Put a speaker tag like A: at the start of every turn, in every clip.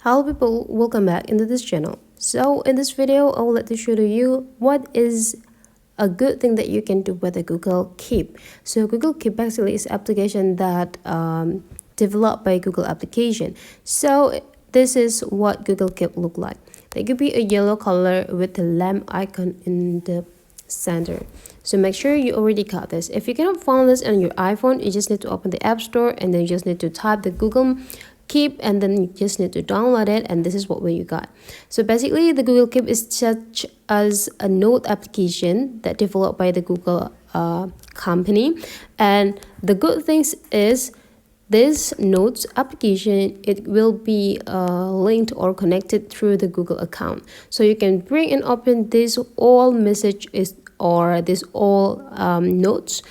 A: Hello people, welcome back into this channel. So in this video, I would like to show to you what is a good thing that you can do with the Google Keep. So Google Keep basically is an application that developed by Google application. So this is what Google Keep look like. There could be a yellow color with the lamp icon in the center. So make sure you already got this. If you cannot find this on your iPhone, you just need to open the App Store and then you just need to type the Google Keep and then you just need to download it, and this is what you got. So basically the Google Keep is such as a note application that developed by the Google company, and the good things is this notes application, it will be linked or connected through the Google account, so you can bring and open this all messages or this all notes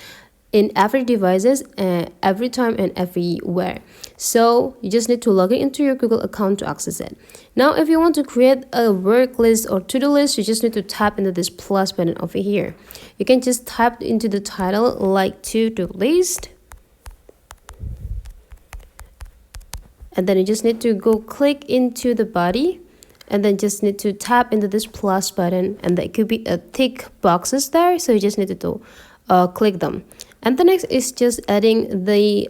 A: in every devices and every time and everywhere. So you just need to log in into your Google account to access it. Now if you want to create a work list or to-do list, you just need to tap into this plus button over here. You can just type into the title like to-do list, and then you just need to go click into the body and then just need to tap into this plus button, and there could be a tick boxes there, so you just need to click them. And the next is just adding the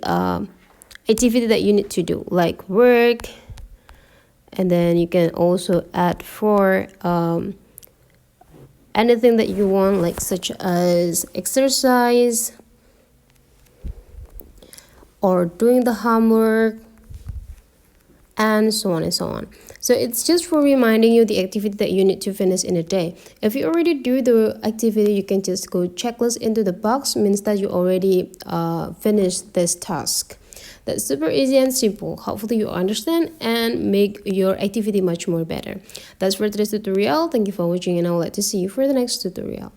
A: activity that you need to do, like work, and then you can also add for anything that you want, like such as exercise or doing the homework and so on and so on. So it's just for reminding you the activity that you need to finish in a day. If you already do the activity, you can just go checklist into the box, means that you already finished this task. That's super easy and simple. Hopefully you understand and make your activity much more better. That's for today's tutorial. Thank you for watching, and I would like to see you for the next tutorial.